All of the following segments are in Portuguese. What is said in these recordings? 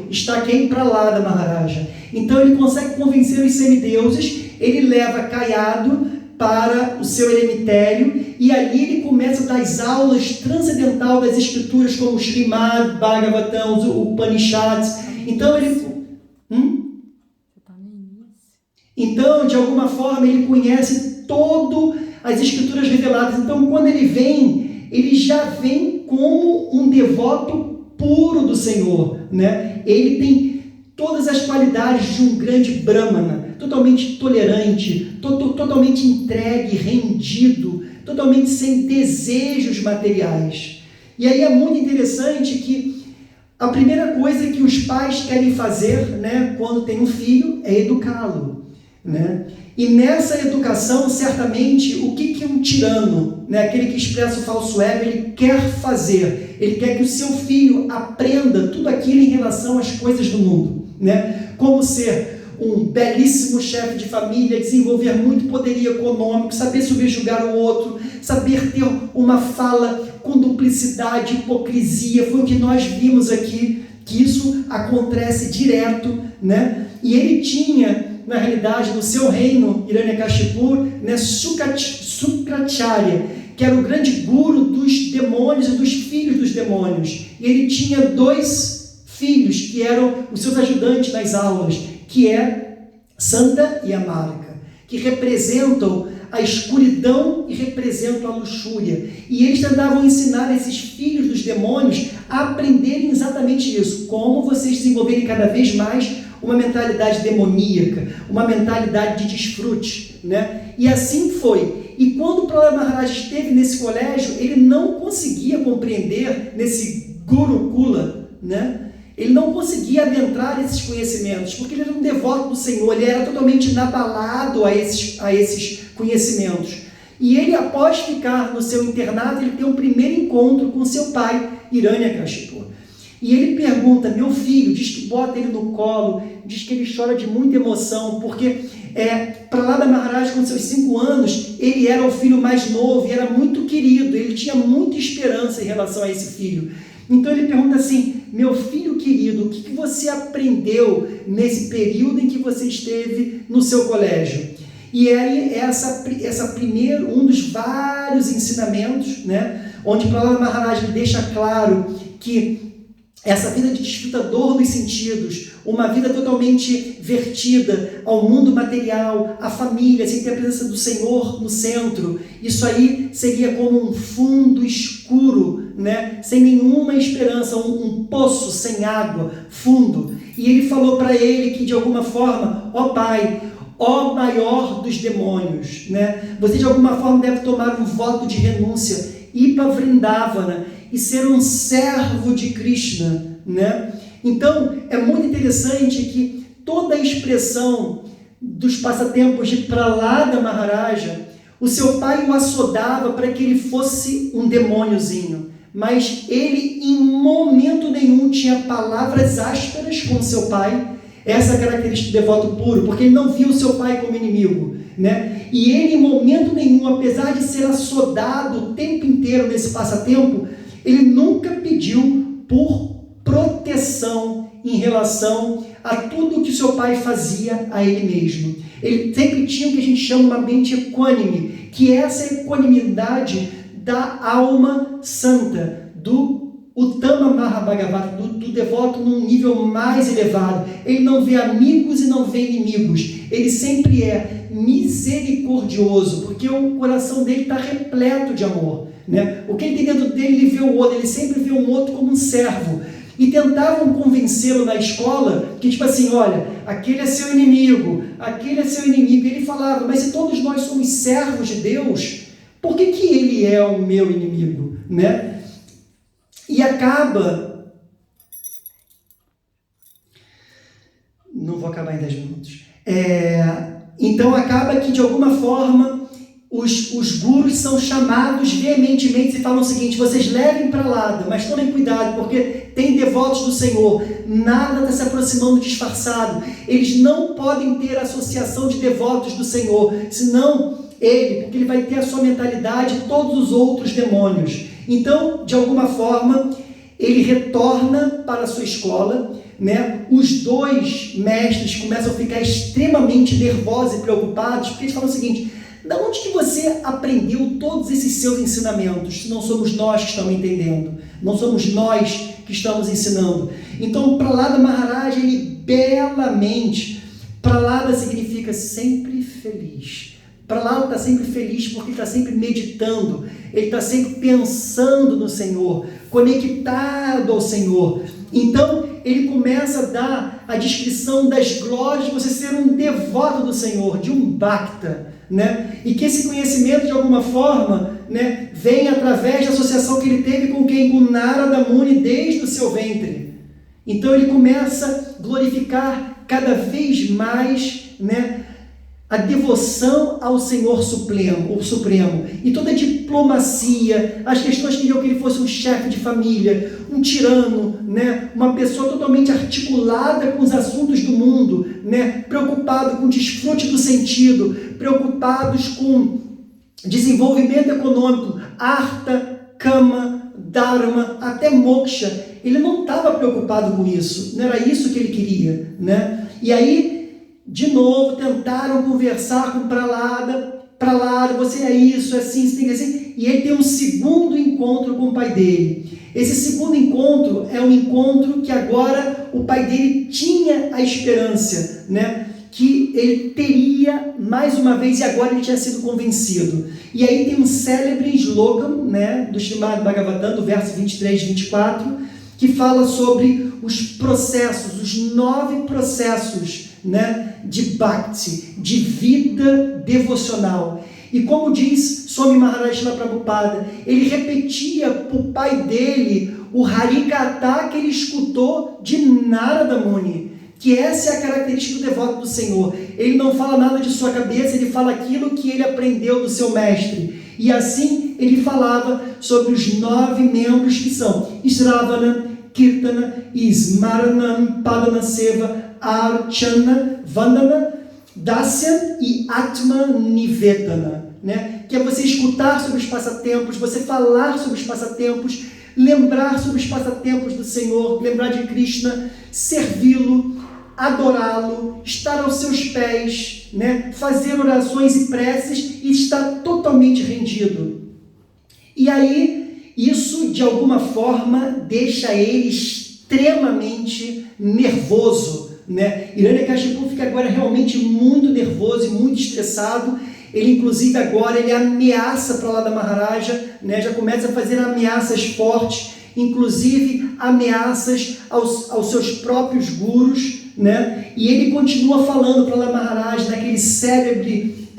está quem? Prahlada Maharaja. Então ele consegue convencer os semideuses, ele leva Caiado para o seu eremitério, e ali ele começa a dar as aulas transcendental das escrituras, como o Srimad Bhagavatam, o Upanishads. Então ele... Então, de alguma forma, ele conhece todas as escrituras reveladas. Então, quando ele vem, ele já vem como um devoto puro do Senhor, né? Ele tem todas as qualidades de um grande Brahmana, totalmente tolerante, totalmente entregue, rendido, totalmente sem desejos materiais. E aí é muito interessante que a primeira coisa que os pais querem fazer, né, quando tem um filho, é educá-lo, né? E nessa educação, certamente, o que um tirano, né, aquele que expressa o falso ego, ele quer fazer? Ele quer que o seu filho aprenda tudo aquilo em relação às coisas do mundo, né? Como ser um belíssimo chefe de família, desenvolver muito poderio econômico, saber subjugar o outro, saber ter uma fala com duplicidade, hipocrisia. Foi o que nós vimos aqui, que isso acontece direto, né? E ele tinha, na realidade, no seu reino, Hiranyakashipu, né, Sukracharya, que era o grande guru dos demônios e dos filhos dos demônios. E ele tinha 2 filhos, que eram os seus ajudantes nas aulas, que é Santa e Amalika, que representam a escuridão e representam a luxúria. E eles tentavam ensinar esses filhos dos demônios a aprenderem exatamente isso, como vocês desenvolverem cada vez mais uma mentalidade demoníaca, uma mentalidade de desfrute, né? E assim foi. E quando o Prahlada Maharaj esteve nesse colégio, ele não conseguia compreender, nesse Gurukula, né? Ele não conseguia adentrar esses conhecimentos, porque ele era um devoto do Senhor, ele era totalmente inabalado a esses conhecimentos. E ele, após ficar no seu internato, ele tem um primeiro encontro com seu pai, Hiranyakashipu. E ele pergunta, meu filho, diz que bota ele no colo, diz que ele chora de muita emoção, porque Prahlada Maharaj, com seus 5 anos, ele era o filho mais novo e era muito querido, ele tinha muita esperança em relação a esse filho. Então ele pergunta assim, meu filho querido, o que você aprendeu nesse período em que você esteve no seu colégio? E aí essa primeiro, um dos vários ensinamentos, né, onde Prahlada Maharaj deixa claro que essa vida de desfrutador dos sentidos, uma vida totalmente vertida ao mundo material, à família, sem ter a presença do Senhor no centro, isso aí seria como um fundo escuro, né? Sem nenhuma esperança, um poço sem água, fundo. E ele falou para ele que, de alguma forma, ó Pai, ó maior dos demônios, né? Você de alguma forma deve tomar um voto de renúncia, ir para Vrindavana e ser um servo de Krishna, né? Então, é muito interessante que toda a expressão dos passatempos de Prahlada Maharaja, o seu pai o açoudava para que ele fosse um demôniozinho, mas ele em momento nenhum tinha palavras ásperas com seu pai. Essa é a característica do devoto puro, porque ele não via o seu pai como inimigo, né? E ele em momento nenhum, apesar de ser açoudado o tempo inteiro nesse passatempo, ele nunca pediu por proteção em relação a tudo que seu pai fazia a ele mesmo. Ele sempre tinha o que a gente chama uma mente equânime, que é essa equanimidade da alma santa, do Uttama Mahabhagavata, do devoto num nível mais elevado. Ele não vê amigos e não vê inimigos. Ele sempre é misericordioso, porque o coração dele está repleto de amor, né? O que ele tem dentro dele, ele vê o outro, ele sempre vê um outro como um servo. E tentavam convencê-lo na escola que, tipo assim, olha, aquele é seu inimigo, aquele é seu inimigo. E ele falava, mas se todos nós somos servos de Deus, por que ele é o meu inimigo, né? E acaba... Não vou acabar em 10 minutos. Então acaba que, de alguma forma, os gurus são chamados veementemente e falam o seguinte, vocês levem para lá, mas tomem cuidado, porque tem devotos do Senhor, nada está se aproximando disfarçado, eles não podem ter associação de devotos do Senhor, senão porque ele vai ter a sua mentalidade e todos os outros demônios. Então, de alguma forma, ele retorna para a sua escola, né, os dois mestres começam a ficar extremamente nervosos e preocupados, porque eles falam o seguinte: da onde que você aprendeu todos esses seus ensinamentos, se não somos nós que estamos entendendo, não somos nós que estamos ensinando? Então, Prahlada Maharaj, ele belamente, Prahlada significa sempre feliz. Prahlada está sempre feliz porque está sempre meditando, ele está sempre pensando no Senhor, conectado ao Senhor. Então, ele começa a dar a descrição das glórias de você ser um devoto do Senhor, de um Bhakta, né? E que esse conhecimento, de alguma forma, né, vem através da associação que ele teve com quem? Com Narada Muni desde o seu ventre. Então, ele começa a glorificar cada vez mais, né, a devoção ao Senhor Supremo, o Supremo, e toda a diplomacia, as questões que queriam que ele fosse um chefe de família, um tirano, né? Uma pessoa totalmente articulada com os assuntos do mundo, né? Preocupado com o desfrute do sentido, preocupados com desenvolvimento econômico, artha, kama, dharma, até moksha. Ele não estava preocupado com isso, não era isso que ele queria, né? E aí, de novo, tentaram conversar com Prahlada, você é isso, é assim, você tem que assim. E ele tem um segundo encontro com o pai dele. Esse segundo encontro é um encontro que agora o pai dele tinha a esperança, né, que ele teria mais uma vez, e agora ele tinha sido convencido. E aí tem um célebre slokam, né, do Srimad Bhagavatam, do verso 23 e 24, que fala sobre os processos, os 9 processos, né, de Bhakti, de vida devocional. E como diz Swami Maharaj Prabhupada, ele repetia para o pai dele o Harikatha que ele escutou de Narada Muni, que essa é a característica do devoto do Senhor. Ele não fala nada de sua cabeça, ele fala aquilo que ele aprendeu do seu mestre. E assim ele falava sobre os 9 membros que são Sravana, Kirtana, Smarana, Padana Seva, Archana, Vandana, Dasya e Atma Nivedana, né? Que é você escutar sobre os passatempos, você falar sobre os passatempos, lembrar sobre os passatempos do Senhor, lembrar de Krishna, servi-lo, adorá-lo, estar aos seus pés, né? Fazer orações e preces e estar totalmente rendido. E aí, isso de alguma forma deixa ele extremamente nervoso, né? Hiranyakashipu fica agora realmente muito nervoso e muito estressado. Ele, inclusive, agora ele ameaça Prahlada Maharaja, né? Já começa a fazer ameaças fortes, inclusive ameaças aos seus próprios gurus, né? E ele continua falando para Prahlada Maharaja naquele célebre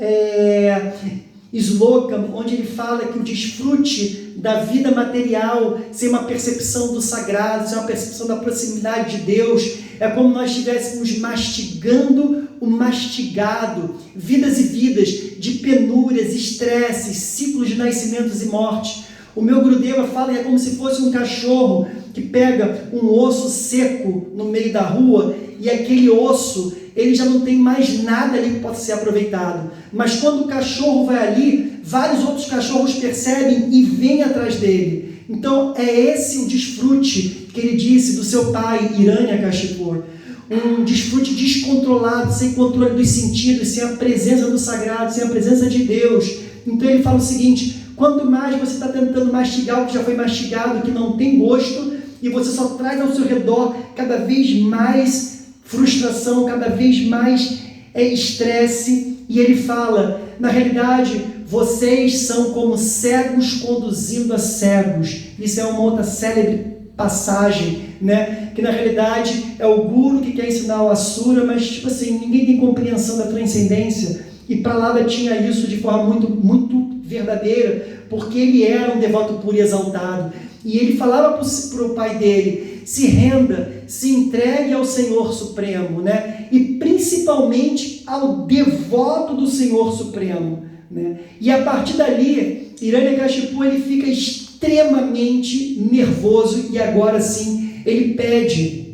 slokam, onde ele fala que o desfrute da vida material sem uma percepção do sagrado, sem uma percepção da proximidade de Deus, é como nós estivéssemos mastigando o mastigado, vidas e vidas de penúrias, estresses, ciclos de nascimentos e mortes. O meu Gurudeva fala que é como se fosse um cachorro que pega um osso seco no meio da rua e aquele osso, ele já não tem mais nada ali que possa ser aproveitado. Mas quando o cachorro vai ali, vários outros cachorros percebem e vêm atrás dele. Então é esse o desfrute que ele disse do seu pai, Hiranyakashipu. Um desfrute descontrolado, sem controle dos sentidos, sem a presença do sagrado, sem a presença de Deus. Então ele fala o seguinte: quanto mais você está tentando mastigar o que já foi mastigado, que não tem gosto, e você só traz ao seu redor cada vez mais frustração, cada vez mais estresse. E ele fala, na realidade, vocês são como cegos conduzindo a cegos. Isso é uma outra célebre passagem, né? Que na realidade é o guru que quer ensinar o asura, mas tipo assim, ninguém tem compreensão da transcendência. E Prahlada tinha isso de forma muito verdadeira, porque ele era um devoto puro e exaltado. E ele falava para o pai dele: se renda, se entregue ao Senhor Supremo, né? E principalmente ao devoto do Senhor Supremo, né? E a partir dali, Hiranyakashipu ele fica extremamente nervoso e agora sim ele pede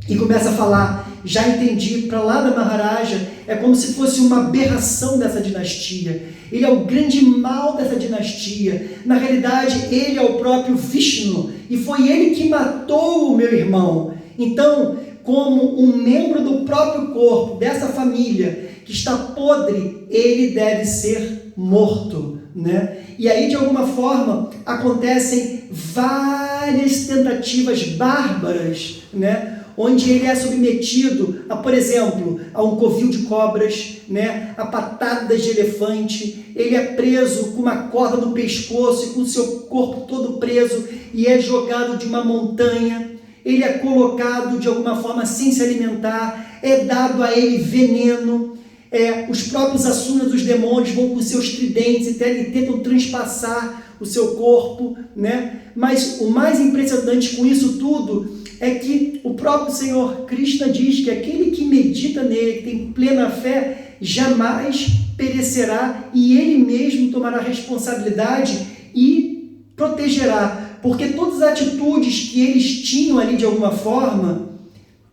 e começa a falar: já entendi, Prahlada Maharaja é como se fosse uma aberração dessa dinastia. Ele é o grande mal dessa dinastia. Na realidade, ele é o próprio Vishnu e foi ele que matou o meu irmão. Então, como um membro do próprio corpo, dessa família, que está podre, ele deve ser morto, né? E aí, de alguma forma, acontecem várias tentativas bárbaras, né? Onde ele é submetido a, por exemplo, a um covil de cobras, né? A patadas de elefante. Ele é preso com uma corda no pescoço e com seu corpo todo preso e é jogado de uma montanha. Ele é colocado de alguma forma sem se alimentar, é dado a ele veneno. Os próprios assuras dos demônios vão com seus tridentes e tentam transpassar o seu corpo, né? Mas o mais impressionante com isso tudo é que o próprio Senhor Krishna diz que aquele que medita nele, que tem plena fé, jamais perecerá e ele mesmo tomará responsabilidade e protegerá, porque todas as atitudes que eles tinham ali de alguma forma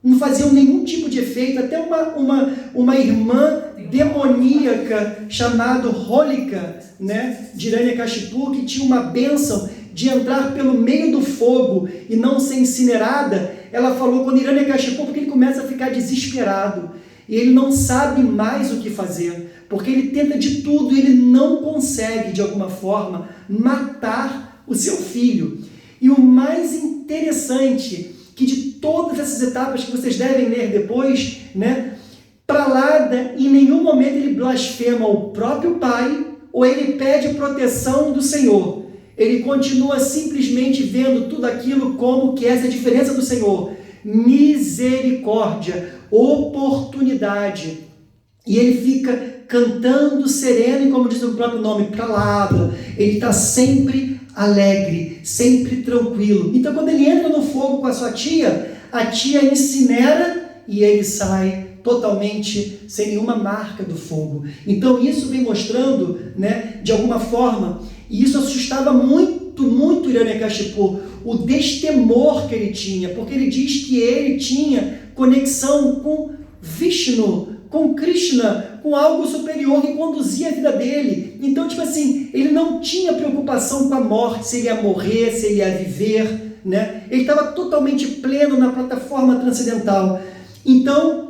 não faziam nenhum tipo de efeito. Até uma irmã demoníaca chamada Holika, né, de Hiranyakashipu, que tinha uma bênção de entrar pelo meio do fogo e não ser incinerada, ela falou quando Hiranyakashipu, porque ele começa a ficar desesperado e ele não sabe mais o que fazer, porque ele tenta de tudo e ele não consegue de alguma forma matar o seu filho. E o mais interessante, que de todas essas etapas que vocês devem ler depois, né, Prahlada, em nenhum momento ele blasfema o próprio pai ou ele pede proteção do Senhor. Ele continua simplesmente vendo tudo aquilo como que essa é a diferença do Senhor. Misericórdia, oportunidade. E ele fica cantando sereno e, como diz o próprio nome, Prahlada. Ele está sempre alegre, sempre tranquilo. Então, quando ele entra no fogo com a sua tia, a tia incinera e ele sai totalmente sem nenhuma marca do fogo. Então, isso vem mostrando, né, de alguma forma, e isso assustava muito Hiranyakashipu, o destemor que ele tinha, porque ele diz que ele tinha conexão com Vishnu, com Krishna, com algo superior que conduzia a vida dele. Então, tipo assim, ele não tinha preocupação com a morte, se ele ia morrer, se ele ia viver, né? Ele estava totalmente pleno na plataforma transcendental. Então,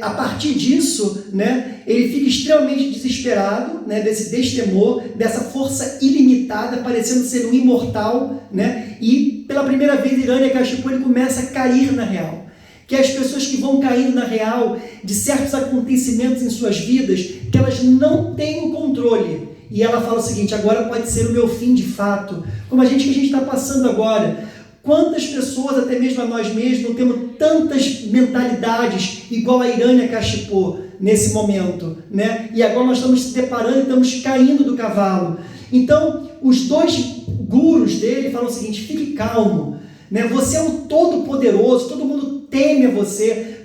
a partir disso, né, ele fica extremamente desesperado, né, desse destemor, dessa força ilimitada, parecendo ser um imortal, né, e pela primeira vez Hiranyakashipu ele começa a cair na real. Que as pessoas que vão caindo na real de certos acontecimentos em suas vidas, que elas não têm o controle. E ela fala o seguinte: agora pode ser o meu fim de fato, como que a gente está passando agora. Quantas pessoas, até mesmo a nós mesmos, não temos tantas mentalidades igual a Hiranyakashipu nesse momento, né? E agora nós estamos se deparando, estamos caindo do cavalo. Então, os dois gurus dele falam o seguinte: fique calmo, né? Você é um todo-poderoso, todo mundo teme a você.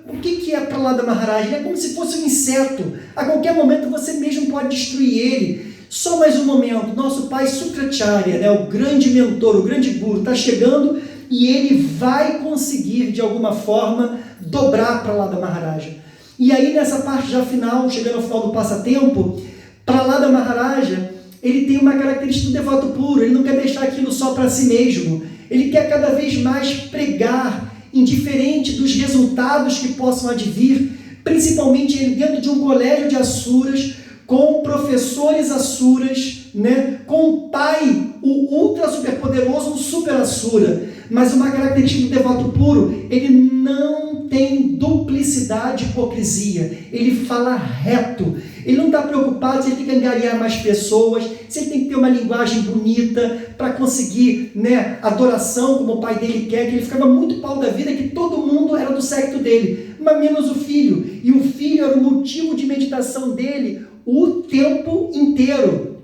O que é Prahlada Maharaj? Ele é como se fosse um inseto. A qualquer momento você mesmo pode destruir ele. Só mais um momento, nosso pai Sukracharya, né, o grande mentor, o grande guru, está chegando e ele vai conseguir, de alguma forma, dobrar Prahlada Maharaja. E aí, nessa parte já final, chegando ao final do passatempo, Prahlada Maharaja, ele tem uma característica do devoto puro, ele não quer deixar aquilo só para si mesmo, ele quer cada vez mais pregar, indiferente dos resultados que possam advir, principalmente ele dentro de um colégio de asuras, com professores asuras, né? Com o pai, o ultra superpoderoso, um super asura. Mas uma característica do devoto puro, ele não tem duplicidade e hipocrisia. Ele fala reto. Ele não está preocupado se ele tem que angariar mais pessoas, se ele tem que ter uma linguagem bonita para conseguir, né, adoração como o pai dele quer, que ele ficava muito pau da vida, que todo mundo era do secto dele, mas menos o filho. E o filho era o motivo de meditação dele o tempo inteiro.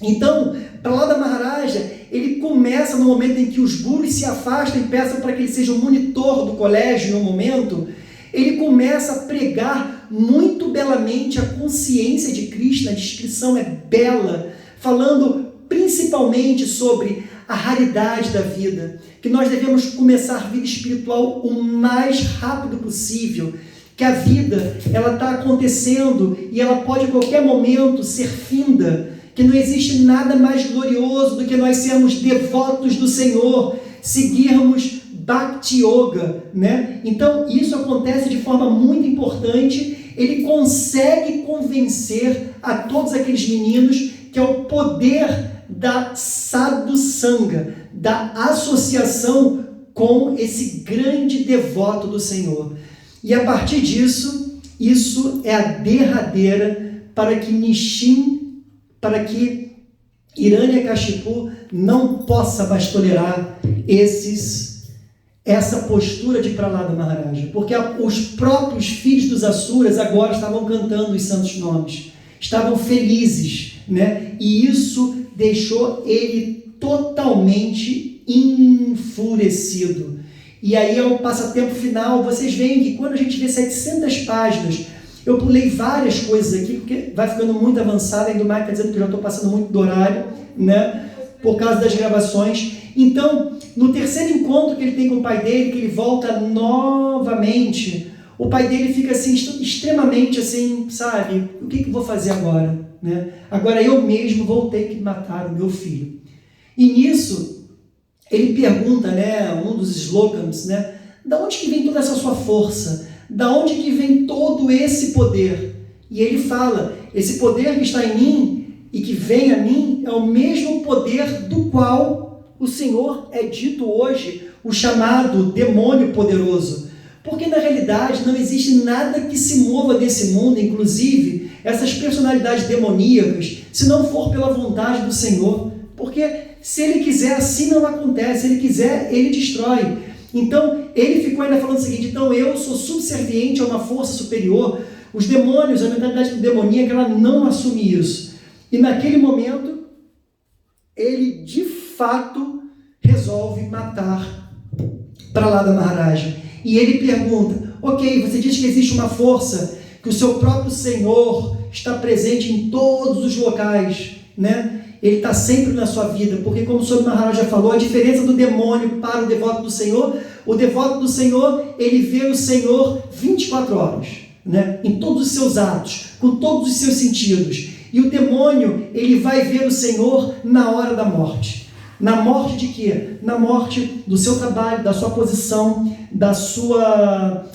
Então, Prahlada Maharaja, ele começa no momento em que os gurus se afastam e peçam para que ele seja o monitor do colégio em um momento, ele começa a pregar muito belamente a consciência de Krishna, a descrição é bela, falando principalmente sobre a raridade da vida, que nós devemos começar a vida espiritual o mais rápido possível, que a vida ela está acontecendo e ela pode a qualquer momento ser finda, que não existe nada mais glorioso do que nós sermos devotos do Senhor, seguirmos Bhakti Yoga, né? Então, isso acontece de forma muito importante. Ele consegue convencer a todos aqueles meninos que é o poder da sadhu sanga, da associação com esse grande devoto do Senhor. E a partir disso, isso é a derradeira para que Hiranyakashipu não possa mais tolerar essa postura de Prahlada Maharaja, porque os próprios filhos dos Asuras agora estavam cantando os santos nomes, estavam felizes, né? E isso deixou ele totalmente enfurecido. E aí é o passatempo final. Vocês veem que quando a gente vê 700 páginas, eu pulei várias coisas aqui, porque vai ficando muito avançado, ainda mais está dizendo que eu já estou passando muito do horário, né? Por causa das gravações. Então, no terceiro encontro que ele tem com o pai dele, que ele volta novamente, o pai dele fica assim, extremamente assim, sabe? O que eu vou fazer agora? Né? Agora eu mesmo vou ter que matar o meu filho. E nisso, ele pergunta, né, um dos slogans, né? Da onde que vem toda essa sua força? Da onde que vem todo esse poder? E ele fala, esse poder que está em mim e que vem a mim é o mesmo poder do qual o Senhor é dito hoje o chamado demônio poderoso. Porque na realidade não existe nada que se mova desse mundo, inclusive essas personalidades demoníacas, se não for pela vontade do Senhor. Porque se ele quiser, assim não acontece. Se ele quiser, ele destrói. Então, ele ficou ainda falando o seguinte, então eu sou subserviente a uma força superior. Os demônios, a mentalidade demoníaca, ela não assume isso. E naquele momento, ele de fato resolve matar Prahlada Maharaja. E ele pergunta, ok, você diz que existe uma força, que o seu próprio Senhor está presente em todos os locais, né? Ele está sempre na sua vida, porque como o Swami Maharaj já falou, a diferença do demônio para o devoto do Senhor, o devoto do Senhor, ele vê o Senhor 24 horas, né? Em todos os seus atos, com todos os seus sentidos. E o demônio, ele vai ver o Senhor na hora da morte. Na morte de quê? Na morte do seu trabalho, da sua posição, da sua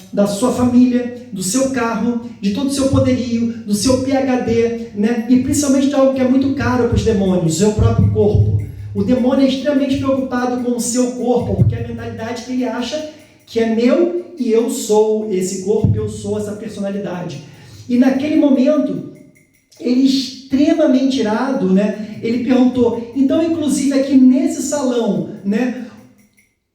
família, do seu carro, de todo o seu poderio, do seu PhD, né? E principalmente de algo que é muito caro para os demônios, o seu próprio corpo. O demônio é extremamente preocupado com o seu corpo, porque é a mentalidade que ele acha que é meu e eu sou esse corpo, eu sou essa personalidade. E naquele momento, ele extremamente irado, né? Ele perguntou, então inclusive aqui nesse salão, né?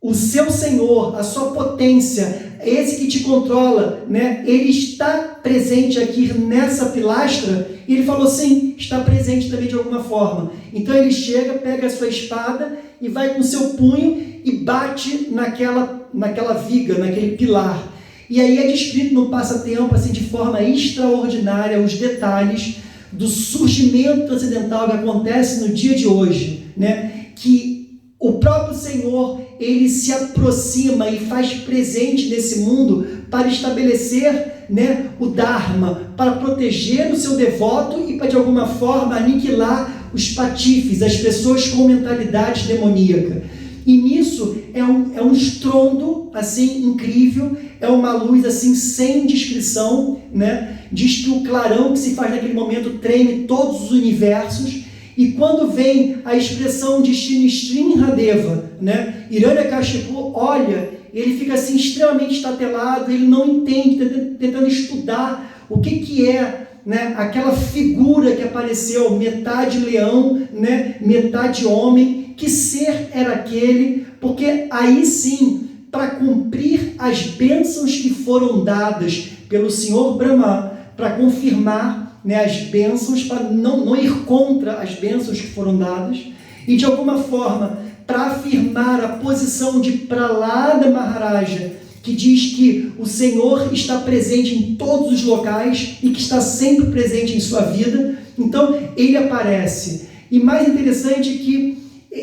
O seu Senhor, a sua potência, esse que te controla, né? Ele está presente aqui nessa pilastra? E ele falou, sim, está presente também de alguma forma. Então ele chega, pega a sua espada e vai com o seu punho e bate naquela viga, naquele pilar. E aí é descrito no passatempo, assim, de forma extraordinária, os detalhes do surgimento transcendental que acontece no dia de hoje, né? Que o próprio Senhor, ele se aproxima e faz presente nesse mundo para estabelecer, né, o Dharma, para proteger o seu devoto e para de alguma forma aniquilar os patifes, as pessoas com mentalidade demoníaca. E nisso é um estrondo assim incrível, é uma luz assim sem descrição, né? Diz que o clarão que se faz naquele momento treme todos os universos. E quando vem a expressão de Srinivadeva, né? Hiranyakashipu olha, ele fica assim extremamente estatelado, ele não entende, tentando estudar o que é, né, aquela figura que apareceu, metade leão, né, metade homem, que ser era aquele, porque aí sim, para cumprir as bênçãos que foram dadas pelo Senhor Brahma, para confirmar, né, as bênçãos, para não ir contra as bênçãos que foram dadas, e de alguma forma, para afirmar a posição de Prahlada Maharaja, que diz que o Senhor está presente em todos os locais e que está sempre presente em sua vida. Então, ele aparece. E mais interessante que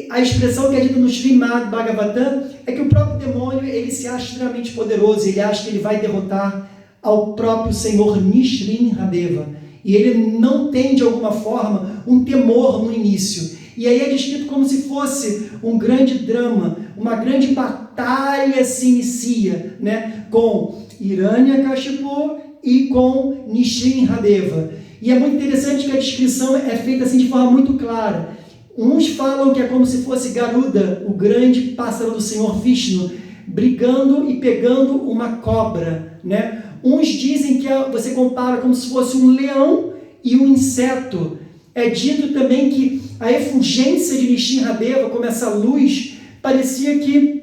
a expressão que é dita no Srimad Bhagavatam é que o próprio demônio, ele se acha extremamente poderoso, ele acha que ele vai derrotar ao próprio Senhor Nrisimhadeva. E ele não tem, de alguma forma, um temor no início. E aí é descrito como se fosse um grande drama, uma grande batalha batalha se inicia, né, com Hiranyakashipu e com Nrsimhadeva. E é muito interessante que a descrição é feita assim de forma muito clara. Uns falam que é como se fosse Garuda, o grande pássaro do Senhor Vishnu, brigando e pegando uma cobra, né? Uns dizem que você compara como se fosse um leão e um inseto. É dito também que a efulgência de Nrsimhadeva, como essa luz, parecia que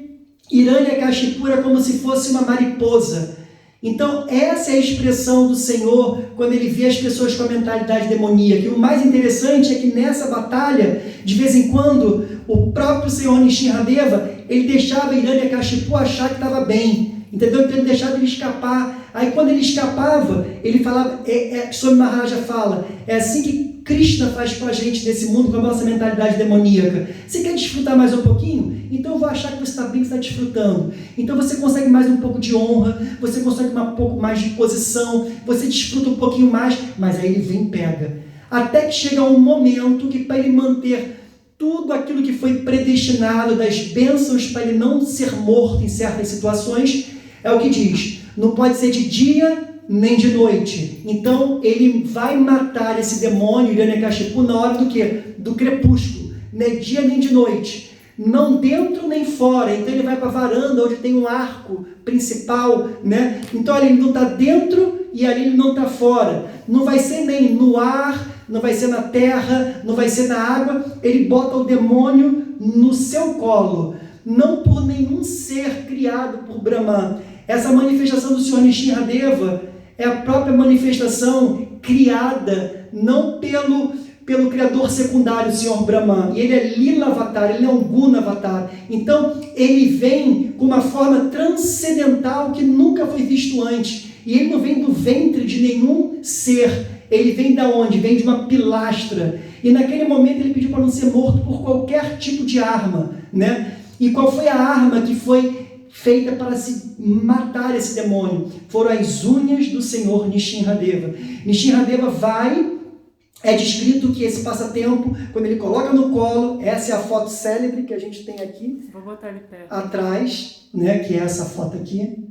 Hiranyakashipu era como se fosse uma mariposa. Então, essa é a expressão do Senhor quando ele vê as pessoas com a mentalidade demoníaca. E o mais interessante é que nessa batalha, de vez em quando, o próprio Senhor Nrsimhadeva, ele deixava Hiranyakashipu achar que estava bem. Entendeu? Então ele deixava ele escapar. Aí quando ele escapava, ele falava, Swami Maharaja fala, é assim que Krishna faz com a gente nesse mundo, com a nossa mentalidade demoníaca. Você quer desfrutar mais um pouquinho? Então eu vou achar que você está bem, que está desfrutando. Então você consegue mais um pouco de honra, você consegue um pouco mais de posição, você desfruta um pouquinho mais, mas aí ele vem e pega. Até que chega um momento que para ele manter tudo aquilo que foi predestinado, das bênçãos para ele não ser morto em certas situações, é o que diz, não pode ser de dia nem de noite. Então ele vai matar esse demônio, Hiranyakashipu, na hora do quê? Do crepúsculo, nem dia nem de noite, não dentro nem fora. Então ele vai para a varanda onde tem um arco principal, né? Então ali ele não está dentro e ali ele não está fora, não vai ser nem no ar, não vai ser na terra, não vai ser na água. Ele bota o demônio no seu colo, não por nenhum ser criado por Brahma. Essa manifestação do Senhor Nrsimhadeva é a própria manifestação criada, não pelo criador secundário, o Senhor Brahma. E ele é Lila Avatar, ele é um Guna Avatar. Então, ele vem com uma forma transcendental que nunca foi visto antes. E ele não vem do ventre de nenhum ser. Ele vem da onde? Vem de uma pilastra. E naquele momento ele pediu para não ser morto por qualquer tipo de arma, né? E qual foi a arma que foi feita para se matar esse demônio? Foram as unhas do Senhor Nrsimhadeva. Nrsimhadeva vai, é descrito que esse passatempo, quando ele coloca no colo, essa é a foto célebre que a gente tem aqui. Vou botar ele perto. Atrás, né, que é essa foto aqui.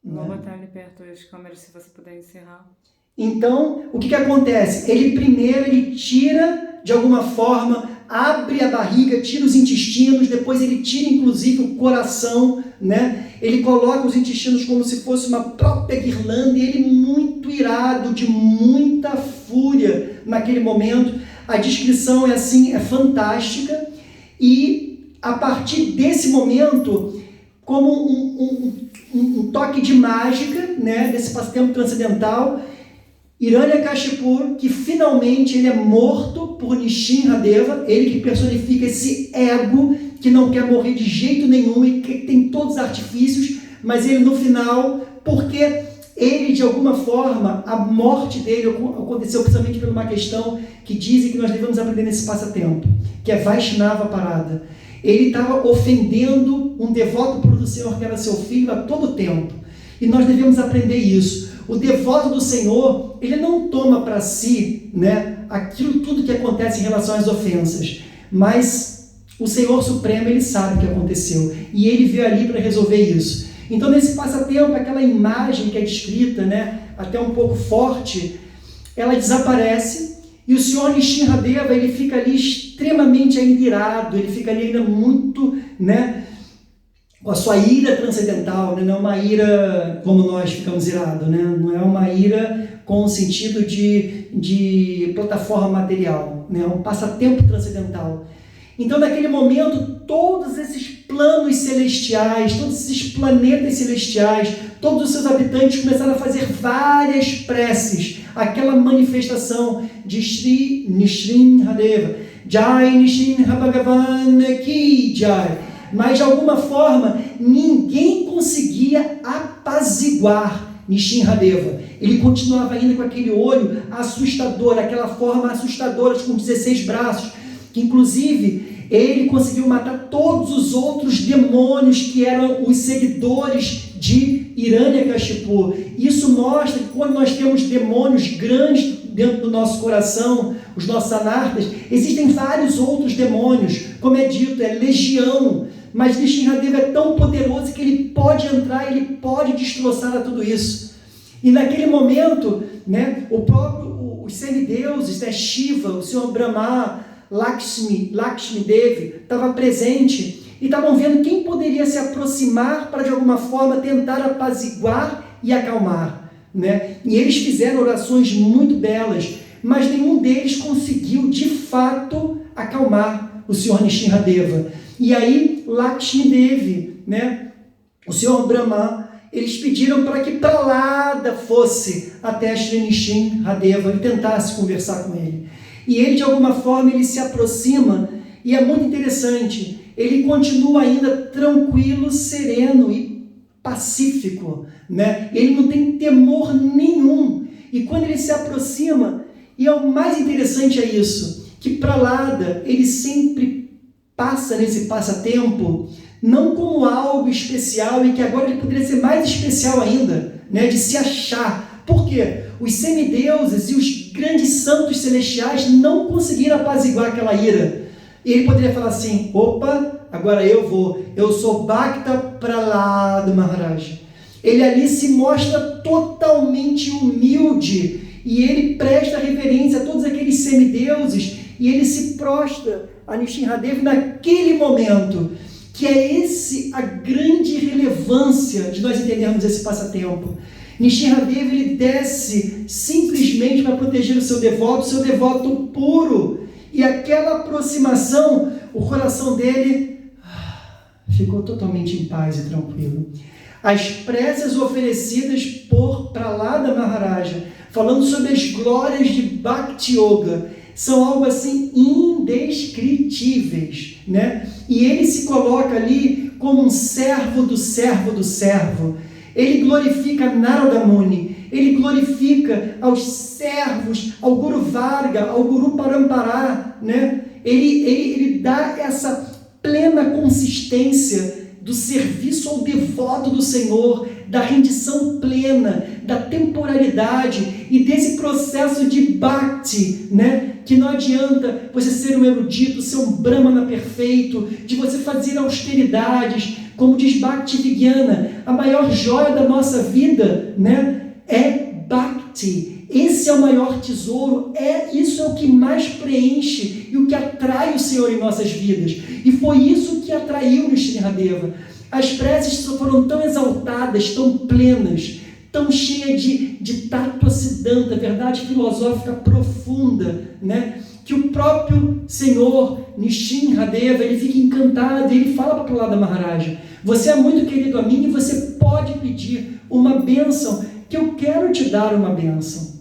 Vou botar ele perto das câmeras, se você puder encerrar. Então, o que acontece? Ele tira, de alguma forma, abre a barriga, tira os intestinos, depois ele tira inclusive o coração, né? Ele coloca os intestinos como se fosse uma própria guirlanda, e ele muito irado, de muita fúria naquele momento. A descrição é assim, é fantástica, e a partir desse momento, como um toque de mágica, né, desse passatempo transcendental, Hiranyakashipu, que finalmente ele é morto por Nrsimhadeva, ele que personifica esse ego que não quer morrer de jeito nenhum e que tem todos os artifícios, mas ele no final, porque ele de alguma forma, a morte dele aconteceu principalmente por uma questão que dizem que nós devemos aprender nesse passatempo, que é Vaishnava Parada. Ele estava ofendendo um devoto puro do Senhor que era seu filho a todo tempo, e nós devemos aprender isso. O devoto do Senhor, ele não toma para si, né, aquilo tudo que acontece em relação às ofensas, mas o Senhor Supremo, ele sabe o que aconteceu, e ele veio ali para resolver isso. Então, nesse passatempo, aquela imagem que é descrita, né, até um pouco forte, ela desaparece, e o Senhor Nrsimhadeva, ele fica ali extremamente ainda irado, ele fica ali ainda muito, né, com a sua ira transcendental, né? Não é uma ira como nós ficamos irados, né? Não é uma ira com o sentido de plataforma material, né? É um passatempo transcendental. Então, naquele momento, todos esses planos celestiais, todos esses planetas celestiais, todos os seus habitantes começaram a fazer várias preces, aquela manifestação de Shri Nrsimhadeva, Jai Nrsimhabhagavan Ki Jai. Mas de alguma forma ninguém conseguia apaziguar Nrsimhadeva. Ele continuava ainda com aquele olho assustador, aquela forma assustadora, com 16 braços, que inclusive ele conseguiu matar todos os outros demônios que eram os seguidores de Hiranyakashipu. Isso mostra que quando nós temos demônios grandes dentro do nosso coração, os nossos anartas, existem vários outros demônios, como é dito, é legião. mas Nishinradeva é tão poderoso que ele pode entrar, ele pode destroçar a tudo isso. E naquele momento, né, os semideuses, né, Shiva, o Senhor Brahma, Lakshmi Devi, estava presente e estavam vendo quem poderia se aproximar para de alguma forma tentar apaziguar e acalmar, né? E eles fizeram orações muito belas, mas nenhum deles conseguiu de fato acalmar o Senhor Nishinradeva. E aí Lakshmi Devi, né, o Senhor Brahma, eles pediram para que Pralada fosse até Shri Nishinradeva e tentasse conversar com ele. E ele, de alguma forma, ele se aproxima, e é muito interessante, ele continua ainda tranquilo, sereno e pacífico, né? Ele não tem temor nenhum. E quando ele se aproxima, e é o mais interessante é isso, que Pralada, ele sempre passa nesse passatempo, não como algo especial, e que agora ele poderia ser mais especial ainda, né? De se achar. Por quê? Os semideuses e os grandes santos celestiais não conseguiram apaziguar aquela ira. E ele poderia falar assim, opa, agora eu sou Bhakta Pralada Maharaj. Ele ali se mostra totalmente humilde, e ele presta reverência a todos aqueles semideuses, e ele se prostra a Nishinradeva naquele momento, que é a grande relevância de nós entendermos esse passatempo. Nishinradeva, ele desce simplesmente para proteger o seu devoto puro, e aquela aproximação, o coração dele ficou totalmente em paz e tranquilo. As preces oferecidas por Pralada Maharaja, falando sobre as glórias de Bhakti Yoga, são algo assim indescritíveis, né? E ele se coloca ali como um servo do servo do servo. Ele glorifica Narada Muni, ele glorifica aos servos, ao Guru Varga, ao Guru Parampara, né? Ele dá essa plena consistência do serviço ao devoto do Senhor, da rendição plena, da temporalidade e desse processo de Bhakti, né? Que não adianta você ser um erudito, ser um Brahmana perfeito, de você fazer austeridades, como diz Bhaktivedanta, a maior joia da nossa vida, né, é Bhakti. Esse é o maior tesouro, isso é o que mais preenche e o que atrai o Senhor em nossas vidas. E foi isso que atraiu Nishinradeva. As preces foram tão exaltadas, tão plenas, tão cheias de tattva siddhanta, verdade filosófica profunda, né? Que o próprio Senhor Nishinradeva, ele fica encantado e ele fala para Pralada Maharaja, você é muito querido a mim e você pode pedir uma bênção, que eu quero te dar uma bênção.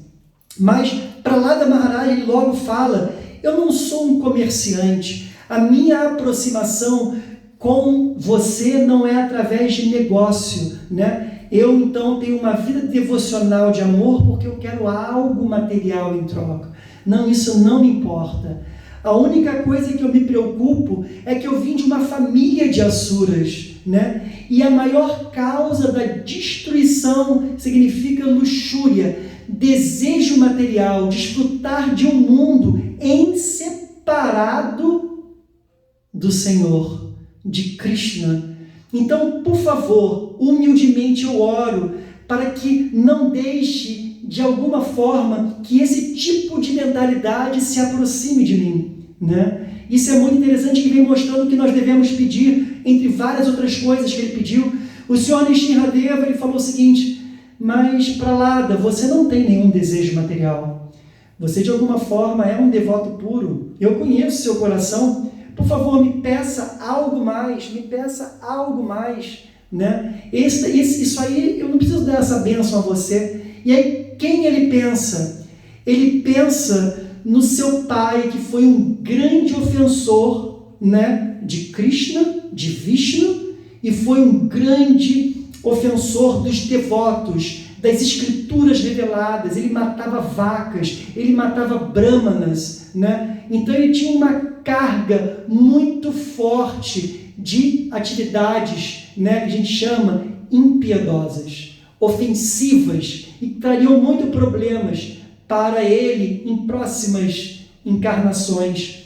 Mas Pralada Maharaja, ele logo fala, eu não sou um comerciante, a minha aproximação com você não é através de negócio, né? Eu então tenho uma vida devocional de amor porque eu quero algo material em troca. Não, isso não me importa. A única coisa que eu me preocupo é que eu vim de uma família de asuras, né? E a maior causa da destruição significa luxúria, desejo material, desfrutar de um mundo em separado do Senhor, de Krishna. Então, por favor, humildemente eu oro para que não deixe, de alguma forma, que esse tipo de mentalidade se aproxime de mim, né? Isso é muito interessante, que vem mostrando que nós devemos pedir, entre várias outras coisas que ele pediu. O Senhor Nishinradeva, ele falou o seguinte, mas Pralada, você não tem nenhum desejo material. Você, de alguma forma, é um devoto puro. Eu conheço seu coração. Por favor, me peça algo mais, né? Isso aí, eu não preciso dar essa bênção a você. E aí, quem ele pensa? Ele pensa no seu pai, que foi um grande ofensor, né, de Krishna, de Vishnu, e foi um grande ofensor dos devotos, das escrituras reveladas. Ele matava vacas, ele matava brahmanas, né? Então ele tinha uma carga muito forte de atividades, né, que a gente chama impiedosas, ofensivas, e trariam muito problemas para ele em próximas encarnações.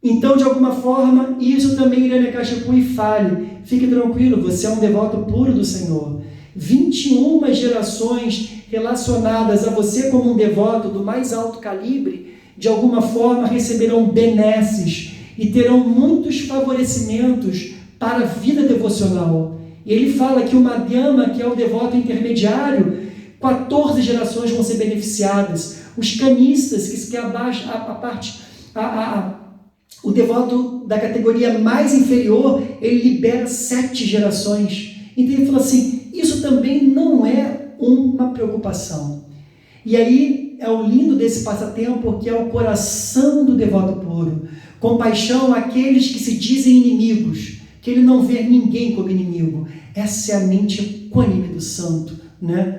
Então, de alguma forma, isso também Hiranyakashipu fale. Fique tranquilo, você é um devoto puro do Senhor. 21 gerações relacionadas a você como um devoto do mais alto calibre, de alguma forma receberão benesses e terão muitos favorecimentos para a vida devocional. E ele fala que o Madhyama, que é o devoto intermediário, 14 gerações vão ser beneficiadas. Os canistas, que é o devoto da categoria mais inferior, ele libera 7 gerações. Então ele fala assim, isso também não é uma preocupação. E aí é o lindo desse passatempo, que é o coração do devoto puro. Compaixão àqueles que se dizem inimigos, que ele não vê ninguém como inimigo. Essa é a mente equânime do santo, né?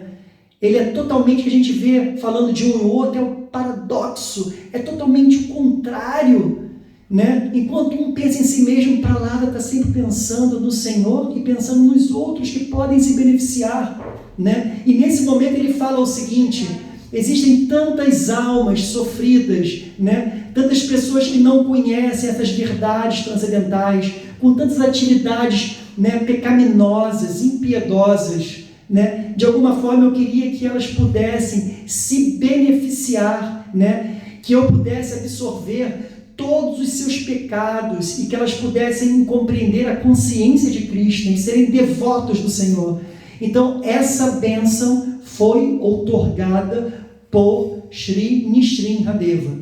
Ele é totalmente, que a gente vê falando de um e outro, é o paradoxo, é totalmente o contrário, né? Enquanto um pensa em si mesmo, para lá está sempre pensando no Senhor e pensando nos outros que podem se beneficiar, né? E nesse momento ele fala o seguinte, existem tantas almas sofridas, né? Tantas pessoas que não conhecem essas verdades transcendentais, com tantas atividades, né, pecaminosas, impiedosas, né? De alguma forma eu queria que elas pudessem se beneficiar, né? Que eu pudesse absorver todos os seus pecados e que elas pudessem compreender a consciência de Krishna e serem devotos do Senhor. Então essa bênção foi outorgada por Sri Nrsimhadeva,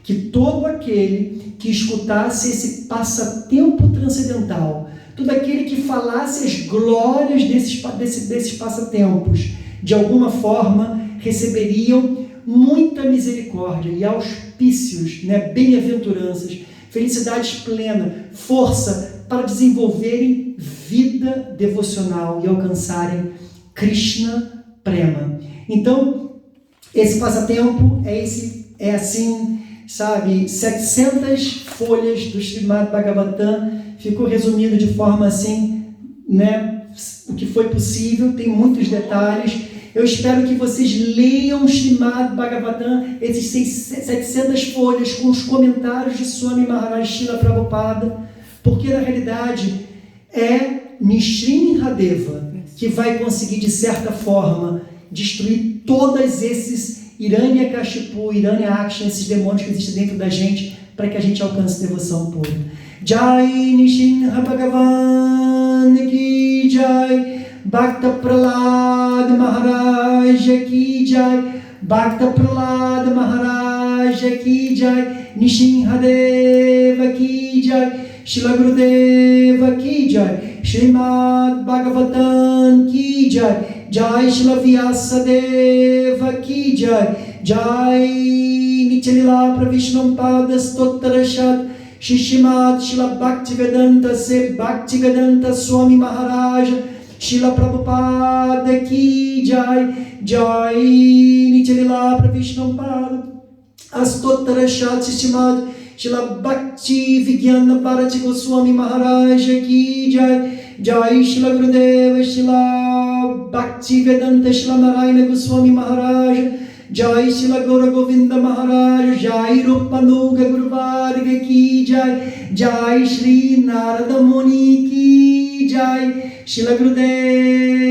que todo aquele que escutasse esse passatempo transcendental, todo aquele que falasse as glórias desses passatempos, de alguma forma receberiam muita misericórdia e auspícios, né, bem-aventuranças, felicidades plenas, força para desenvolverem vida devocional e alcançarem Krishna Prema. Então, esse passatempo é assim, sabe, 700 folhas do Srimad Bhagavatam, ficou resumido de forma assim, né, o que foi possível, tem muitos detalhes. Eu espero que vocês leiam o Srimad Bhagavatam, esses 700 folhas, com os comentários de Swami Maharaj Srila Prabhupada, porque na realidade é Nrsimhadeva que vai conseguir, de certa forma, destruir todos esses Hiranyakashipu, Hiranyaksha, esses demônios que existem dentro da gente, para que a gente alcance devoção pura. Jai Nrsimha Bhagavan ki Jai, Bhakta Prahlad Maharaj ki Jai, Bhakta Prahlad Maharaj ki Jai, Nrsimhadeva ki Jai, Srila Gurudeva ki Jai, Srimad Bhagavatam ki Jai, Jai Srila Vyasadeva ki Jai, Jai Nityanila Pravishnam Padas Tottarashat, Shishimad Srila Bhaktivedanta Se Bhaktivedanta Swami Maharaj, Srila Prabhupada ki Jai, Jai Nityanila Pravishnam Padas Astottarashat Shishimad Srila Bhakti Vigyana Bharati Goswami Maharaj ki Jai, Jai Srila Gurudeva Srila Bhakti Vedanta Srila Narayana Goswami Maharaj, Jai Srila Gaura Govinda Maharaj, Jai Rupanuga Guru Varga ki Jai, Jai Shri Narada Muni ki Jai, Srila Gurudeva